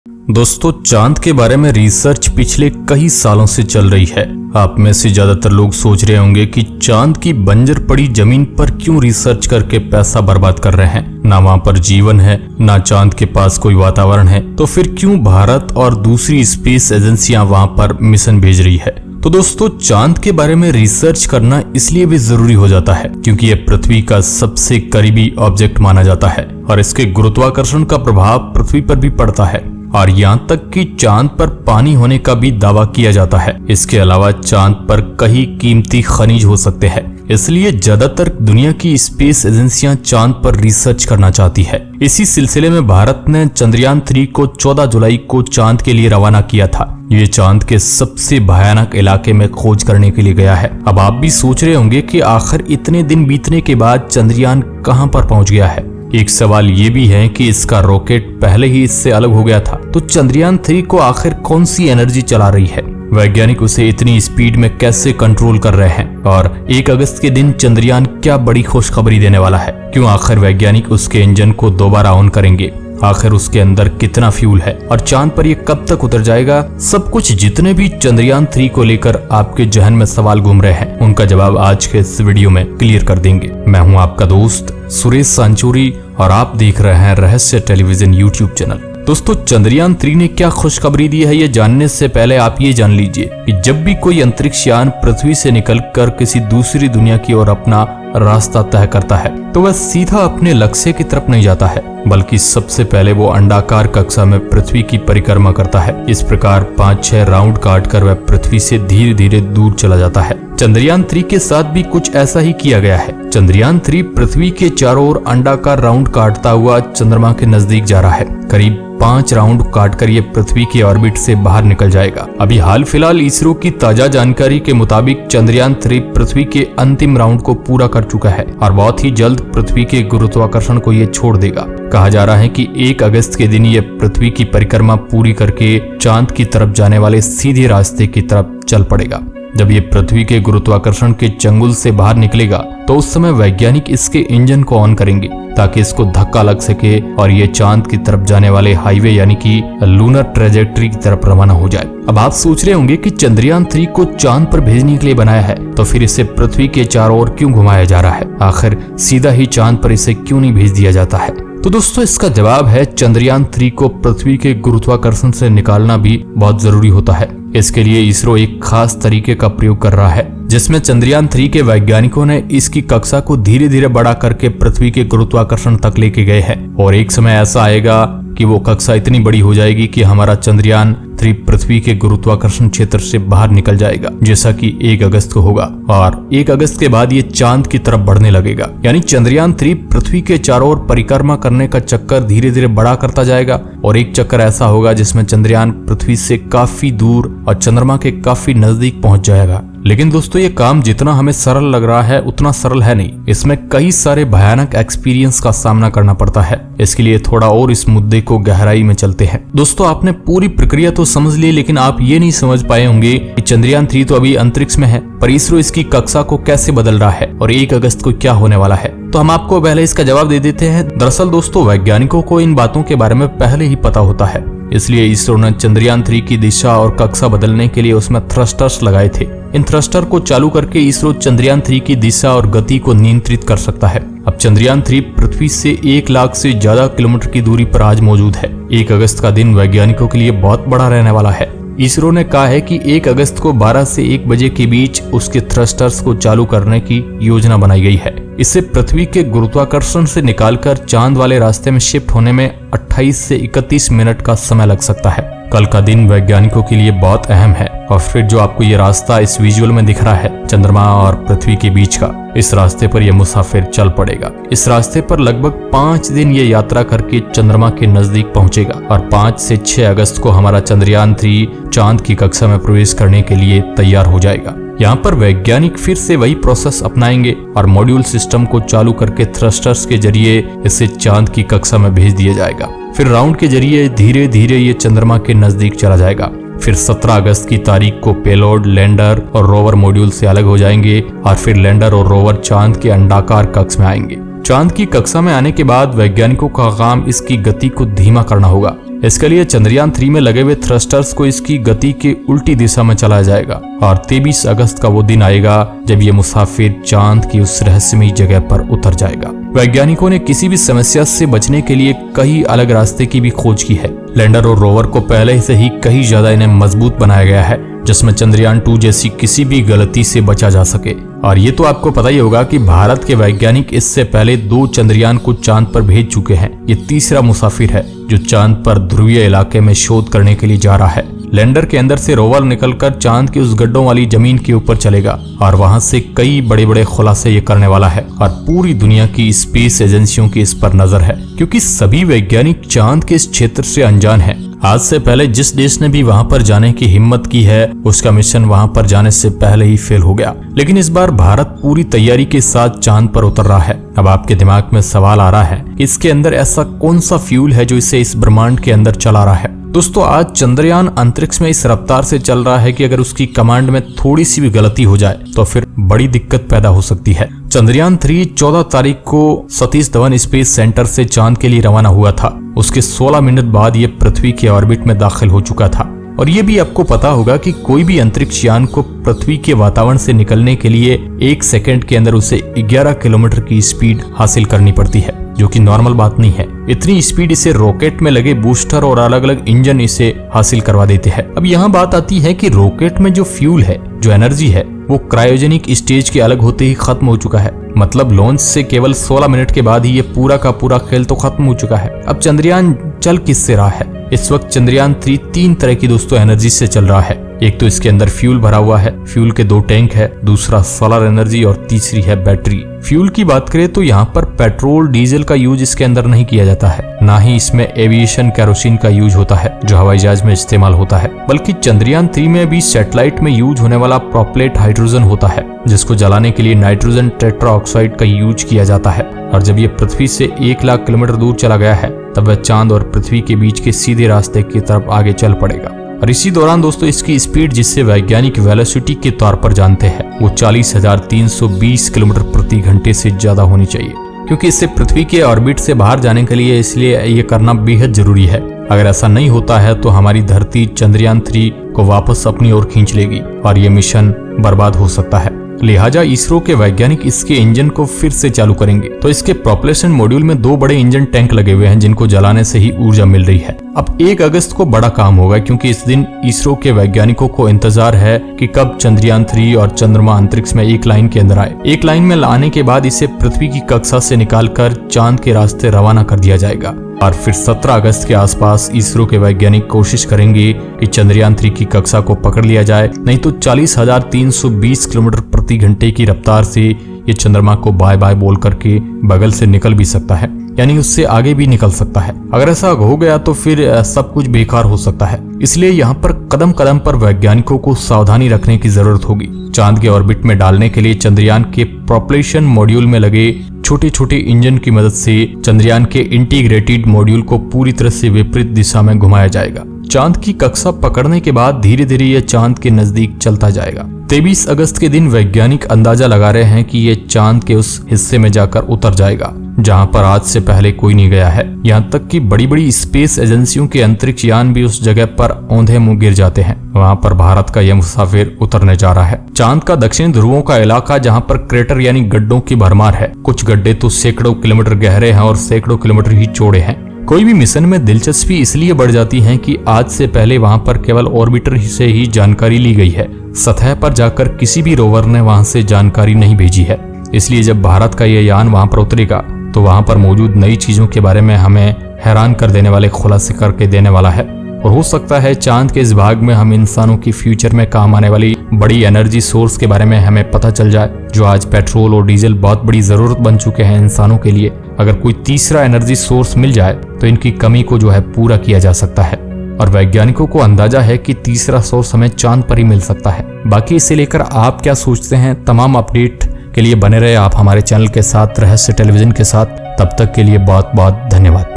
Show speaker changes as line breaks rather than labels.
दोस्तों, चांद के बारे में रिसर्च पिछले कई सालों से चल रही है। आप में से ज्यादातर लोग सोच रहे होंगे कि चांद की बंजर पड़ी जमीन पर क्यों रिसर्च करके पैसा बर्बाद कर रहे हैं। ना वहाँ पर जीवन है, ना चांद के पास कोई वातावरण है, तो फिर क्यों भारत और दूसरी स्पेस एजेंसियां वहाँ पर मिशन भेज रही है। तो दोस्तों, चांद के बारे में रिसर्च करना इसलिए भी जरूरी हो जाता है क्योंकि यह पृथ्वी का सबसे करीबी ऑब्जेक्ट माना जाता है और इसके गुरुत्वाकर्षण का प्रभाव पृथ्वी पर भी पड़ता है और यहाँ तक कि चांद पर पानी होने का भी दावा किया जाता है। इसके अलावा चांद पर कई कीमती खनिज हो सकते हैं, इसलिए ज्यादातर दुनिया की स्पेस एजेंसियां चांद पर रिसर्च करना चाहती है। इसी सिलसिले में भारत ने चंद्रयान 3 को 14 जुलाई को चांद के लिए रवाना किया था। ये चांद के सबसे भयानक इलाके में खोज करने के लिए गया है। अब आप भी सोच रहे होंगे कि आखिर इतने दिन बीतने के बाद चंद्रयान कहां पर पहुंच गया है। एक सवाल ये भी है कि इसका रॉकेट पहले ही इससे अलग हो गया था, तो चंद्रयान 3 को आखिर कौन सी एनर्जी चला रही है, वैज्ञानिक उसे इतनी स्पीड में कैसे कंट्रोल कर रहे हैं और 1 अगस्त के दिन चंद्रयान क्या बड़ी खुशखबरी देने वाला है। क्यों आखिर वैज्ञानिक उसके इंजन को दोबारा ऑन करेंगे, आखिर उसके अंदर कितना फ्यूल है और चांद पर ये कब तक उतर जाएगा। सब कुछ जितने भी चंद्रयान 3 को लेकर आपके जहन में सवाल घूम रहे हैं, उनका जवाब आज के इस वीडियो में क्लियर कर देंगे। मैं हूं आपका दोस्त सुरेश सांचोरी और आप देख रहे हैं रहस्य टेलीविजन यूट्यूब चैनल। दोस्तों, चंद्रयान 3 ने क्या खुशखबरी दी है ये जानने से पहले आप ये जान लीजिए कि जब भी कोई अंतरिक्ष यान पृथ्वी से निकलकर किसी दूसरी दुनिया की ओर अपना रास्ता तय करता है तो वह सीधा अपने लक्ष्य की तरफ नहीं जाता है, बल्कि सबसे पहले वो अंडाकार कक्षा में पृथ्वी की परिक्रमा करता है। इस प्रकार 5-6 राउंड काटकर वह पृथ्वी से धीरे धीरे दूर चला जाता है। चंद्रयान 3 के साथ भी कुछ ऐसा ही किया गया है। चंद्रयान 3 पृथ्वी के चारों ओर अंडाकार राउंड काटता हुआ चंद्रमा के नजदीक जा रहा है। करीब 5 राउंड काटकर ये पृथ्वी के ऑर्बिट से बाहर निकल जाएगा। अभी हाल फिलहाल इसरो की ताजा जानकारी के मुताबिक चंद्रयान 3 पृथ्वी के अंतिम राउंड को पूरा कर चुका है और बहुत ही जल्द पृथ्वी के गुरुत्वाकर्षण को ये छोड़ देगा। कहा जा रहा है कि 1 अगस्त के दिन ये पृथ्वी की परिक्रमा पूरी करके चांद की तरफ जाने वाले सीधे रास्ते की तरफ चल पड़ेगा। जब ये पृथ्वी के गुरुत्वाकर्षण के चंगुल से बाहर निकलेगा तो उस समय वैज्ञानिक इसके इंजन को ऑन करेंगे ताकि इसको धक्का लग सके और ये चांद की तरफ जाने वाले हाईवे यानी कि लूनर ट्रेजेक्टरी की तरफ रवाना हो जाए। अब आप सोच रहे होंगे कि चंद्रयान 3 को चांद पर भेजने के लिए बनाया है तो फिर इसे पृथ्वी के चारों ओर क्यों घुमाया जा रहा है, आखिर सीधा ही चांद पर इसे क्यों नहीं भेज दिया जाता है। तो दोस्तों, इसका जवाब है चंद्रयान 3 को पृथ्वी के गुरुत्वाकर्षण से निकालना भी बहुत जरूरी होता है। इसके लिए इसरो एक खास तरीके का प्रयोग कर रहा है जिसमें चंद्रयान 3 के वैज्ञानिकों ने इसकी कक्षा को धीरे धीरे बड़ा करके पृथ्वी के गुरुत्वाकर्षण तक लेके गए हैं और एक समय ऐसा आएगा कि वो कक्षा इतनी बड़ी हो जाएगी कि हमारा चंद्रयान 3 पृथ्वी के गुरुत्वाकर्षण क्षेत्र से बाहर निकल जाएगा, जैसा कि 1 अगस्त को होगा और 1 अगस्त के बाद ये चांद की तरफ बढ़ने लगेगा। यानी चंद्रयान 3 पृथ्वी के चारों ओर परिक्रमा करने का चक्कर धीरे धीरे बड़ा करता जाएगा और एक चक्कर ऐसा होगा जिसमें चंद्रयान पृथ्वी से काफी दूर और चंद्रमा के काफी नजदीक पहुंच जाएगा। लेकिन दोस्तों, ये काम जितना हमें सरल लग रहा है उतना सरल है नहीं। इसमें कई सारे भयानक एक्सपीरियंस का सामना करना पड़ता है। इसके लिए थोड़ा और इस मुद्दे को गहराई में चलते हैं। दोस्तों, आपने पूरी प्रक्रिया तो समझ ली, लेकिन आप ये नहीं समझ पाए होंगे कि चंद्रयान 3 तो अभी अंतरिक्ष में है, पर इसरो इसकी कक्षा को कैसे बदल रहा है और 1 अगस्त को क्या होने वाला है। तो हम आपको पहले इसका जवाब दे देते हैं। दरअसल दोस्तों, वैज्ञानिकों को इन बातों के बारे में पहले ही पता होता है, इसलिए इसरो ने चंद्रयान 3 की दिशा और कक्षा बदलने के लिए उसमें थ्रस्टर्स लगाए थे। इन थ्रस्टर को चालू करके इसरो चंद्रयान 3 की दिशा और गति को नियंत्रित कर सकता है। अब चंद्रयान 3 पृथ्वी से 1 लाख से ज्यादा किलोमीटर की दूरी पर आज मौजूद है। 1 अगस्त का दिन वैज्ञानिकों के लिए बहुत बड़ा रहने वाला है। इसरो ने कहा है कि 1 अगस्त को 12 से 1 बजे के बीच उसके थ्रस्टर्स को चालू करने की योजना बनाई गई है। इससे पृथ्वी के गुरुत्वाकर्षण से निकालकर चांद वाले रास्ते में शिफ्ट होने में 28 से 31 मिनट का समय लग सकता है। कल का दिन वैज्ञानिकों के लिए बहुत अहम है और फिर जो आपको ये रास्ता इस विजुअल में दिख रहा है चंद्रमा और पृथ्वी के बीच का, इस रास्ते पर यह मुसाफिर चल पड़ेगा। इस रास्ते पर लगभग 5 दिन ये यात्रा करके चंद्रमा के नजदीक पहुंचेगा और 5 से 6 अगस्त को हमारा चंद्रयान 3 चांद की कक्षा में प्रवेश करने के लिए तैयार हो जाएगा। यहाँ पर वैज्ञानिक फिर से वही प्रोसेस अपनाएंगे और मॉड्यूल सिस्टम को चालू करके थ्रस्टर्स के जरिए इसे चांद की कक्षा में भेज दिया जाएगा। फिर राउंड के जरिए धीरे धीरे ये चंद्रमा के नजदीक चला जाएगा। फिर 17 अगस्त की तारीख को पेलोड, लैंडर और रोवर मॉड्यूल से अलग हो जाएंगे और फिर लैंडर और रोवर चांद के अंडाकार कक्ष में आएंगे। चांद की कक्षा में आने के बाद वैज्ञानिकों का काम इसकी गति को धीमा करना होगा। इसके लिए चंद्रयान 3 में लगे हुए थ्रस्टर्स को इसकी गति के उल्टी दिशा में चलाया जाएगा और 23 अगस्त का वो दिन आएगा जब ये मुसाफिर चांद की उस रहस्यमयी जगह पर उतर जाएगा। वैज्ञानिकों ने किसी भी समस्या से बचने के लिए कई अलग रास्ते की भी खोज की है। लैंडर और रोवर को पहले से ही कहीं ज्यादा इन्हें मजबूत बनाया गया है जिसमें चंद्रयान 2 जैसी किसी भी गलती से बचा जा सके। और ये तो आपको पता ही होगा कि भारत के वैज्ञानिक इससे पहले 2 चंद्रयान को चांद पर भेज चुके हैं। ये तीसरा मुसाफिर है जो चांद पर ध्रुवीय इलाके में शोध करने के लिए जा रहा है। लैंडर के अंदर से रोवर निकलकर चांद की उस गड्ढों वाली जमीन के ऊपर चलेगा और वहां से कई बड़े बड़े खुलासे ये करने वाला है और पूरी दुनिया की स्पेस एजेंसियों की इस पर नजर है क्योंकि सभी वैज्ञानिक चांद के इस क्षेत्र से अनजान हैं। आज से पहले जिस देश ने भी वहां पर जाने की हिम्मत की है उसका मिशन वहां पर जाने से पहले ही फेल हो गया। लेकिन इस बार भारत पूरी तैयारी के साथ चांद पर उतर रहा है। अब आपके दिमाग में सवाल आ रहा है इसके अंदर ऐसा कौन सा फ्यूल है जो इसे इस ब्रह्मांड के अंदर चला रहा है। दोस्तों आज चंद्रयान अंतरिक्ष में इस रफ्तार से चल रहा है कि अगर उसकी कमांड में थोड़ी सी भी गलती हो जाए तो फिर बड़ी दिक्कत पैदा हो सकती है। चंद्रयान 3 14 तारीख को सतीश धवन स्पेस सेंटर से चांद के लिए रवाना हुआ था। उसके 16 मिनट बाद ये पृथ्वी के ऑर्बिट में दाखिल हो चुका था। और ये भी आपको पता होगा कि कोई भी अंतरिक्ष यान को पृथ्वी के वातावरण से निकलने के लिए 1 सेकंड के अंदर उसे 11 किलोमीटर की स्पीड हासिल करनी पड़ती है जो कि नॉर्मल बात नहीं है। इतनी स्पीड इसे रॉकेट में लगे बूस्टर और अलग अलग इंजन इसे हासिल करवा देते हैं। अब यहाँ बात आती है कि रॉकेट में जो फ्यूल है, जो एनर्जी है, वो क्रायोजेनिक स्टेज के अलग होते ही खत्म हो चुका है। मतलब लॉन्च से केवल 16 मिनट के बाद ही ये पूरा का पूरा खेल तो खत्म हो चुका है। अब चंद्रयान चल किससे रहा है? इस वक्त चंद्रयान 3 3 तरह की दोस्तों एनर्जी से चल रहा है। एक तो इसके अंदर फ्यूल भरा हुआ है, फ्यूल के 2 टैंक है, दूसरा सोलर एनर्जी और तीसरी है बैटरी। फ्यूल की बात करें तो यहाँ पर पेट्रोल डीजल का यूज इसके अंदर नहीं किया जाता है, ना ही इसमें एविएशन कैरोसिन का यूज होता है जो हवाई जहाज में इस्तेमाल होता है, बल्कि चंद्रयान 3 में भी सैटेलाइट में यूज होने वाला प्रोपलेट हाइड्रोजन होता है जिसको जलाने के लिए नाइट्रोजन टेट्रा ऑक्साइड का यूज किया जाता है। और जब ये पृथ्वी से 1 लाख किलोमीटर दूर चला गया है तब वह चांद और पृथ्वी के बीच के सीधे रास्ते की तरफ आगे चल पड़ेगा। और इसी दौरान दोस्तों इसकी स्पीड जिससे वैज्ञानिक वेलोसिटी के तौर पर जानते हैं वो 40,320 किलोमीटर प्रति घंटे से ज्यादा होनी चाहिए क्योंकि इससे पृथ्वी के ऑर्बिट से बाहर जाने के लिए इसलिए ये करना बेहद जरूरी है। अगर ऐसा नहीं होता है तो हमारी धरती चंद्रयान 3 को वापस अपनी ओर खींच लेगी और ये मिशन बर्बाद हो सकता है। लिहाजा इसरो के वैज्ञानिक इसके इंजन को फिर से चालू करेंगे। तो इसके प्रोपल्शन मॉड्यूल में 2 बड़े इंजन टैंक लगे हुए हैं जिनको जलाने से ही ऊर्जा मिल रही है। अब 1 अगस्त को बड़ा काम होगा क्योंकि इस दिन इसरो के वैज्ञानिकों को इंतजार है कि कब चंद्रयान 3 और चंद्रमा अंतरिक्ष में एक लाइन के अंदर आए। एक लाइन में लाने के बाद इसे पृथ्वी की कक्षा से निकालकर चांद के रास्ते रवाना कर दिया जाएगा और फिर 17 अगस्त के आसपास इसरो के वैज्ञानिक कोशिश करेंगे कि चंद्रयान 3 की कक्षा को पकड़ लिया जाए, नहीं तो 40,320 किलोमीटर प्रति घंटे की रफ्तार से ये चंद्रमा को बाय बाय बोल करके बगल से निकल भी सकता है, यानी उससे आगे भी निकल सकता है। अगर ऐसा हो गया तो फिर सब कुछ बेकार हो सकता है। इसलिए यहाँ पर कदम कदम पर वैज्ञानिकों को सावधानी रखने की जरूरत होगी। चांद के ऑर्बिट में डालने के लिए चंद्रयान के प्रोपल्शन मॉड्यूल में लगे छोटे छोटे इंजन की मदद से चंद्रयान के इंटीग्रेटेड मॉड्यूल को पूरी तरह से विपरीत दिशा में घुमाया जाएगा। चांद की कक्षा पकड़ने के बाद धीरे धीरे यह चांद के नजदीक चलता जाएगा। 23 अगस्त के दिन वैज्ञानिक अंदाजा लगा रहे हैं कि यह चांद के उस हिस्से में जाकर उतर जाएगा जहां पर आज से पहले कोई नहीं गया है। यहाँ तक कि बड़ी बड़ी स्पेस एजेंसियों के अंतरिक्ष यान भी उस जगह पर औंधे मुंह गिर जाते हैं। वहां पर भारत का यह मुसाफिर उतरने जा रहा है। चांद का दक्षिण ध्रुवों का इलाका जहां पर क्रेटर यानी गड्ढों की भरमार है। कुछ गड्ढे तो सैकड़ों किलोमीटर गहरे हैं और सैकड़ों किलोमीटर ही चौड़े हैं। कोई भी मिशन में दिलचस्पी इसलिए बढ़ जाती है कि आज से पहले वहां पर केवल ऑर्बिटर से ही जानकारी ली गई है। सतह पर जाकर किसी भी रोवर ने वहां से जानकारी नहीं भेजी है। इसलिए जब भारत का यह यान वहां पर उतरेगा तो वहां पर मौजूद नई चीजों के बारे में हमें हैरान कर देने वाले खुलासे करके देने वाला है। और हो सकता है चांद के इस भाग में हम इंसानों की फ्यूचर में काम आने वाली बड़ी एनर्जी सोर्स के बारे में हमें पता चल जाए, जो आज पेट्रोल और डीजल बहुत बड़ी जरूरत बन चुके हैं इंसानों के लिए। अगर कोई तीसरा एनर्जी सोर्स मिल जाए तो इनकी कमी को जो है पूरा किया जा सकता है। और वैज्ञानिकों को अंदाजा है कि तीसरा सोर्स हमें चांद पर ही मिल सकता है। बाकी इसे लेकर आप क्या सोचते हैं? तमाम अपडेट के लिए बने रहे आप हमारे चैनल के साथ, रहस्य टेलीविजन के साथ। तब तक के लिए बहुत बहुत धन्यवाद।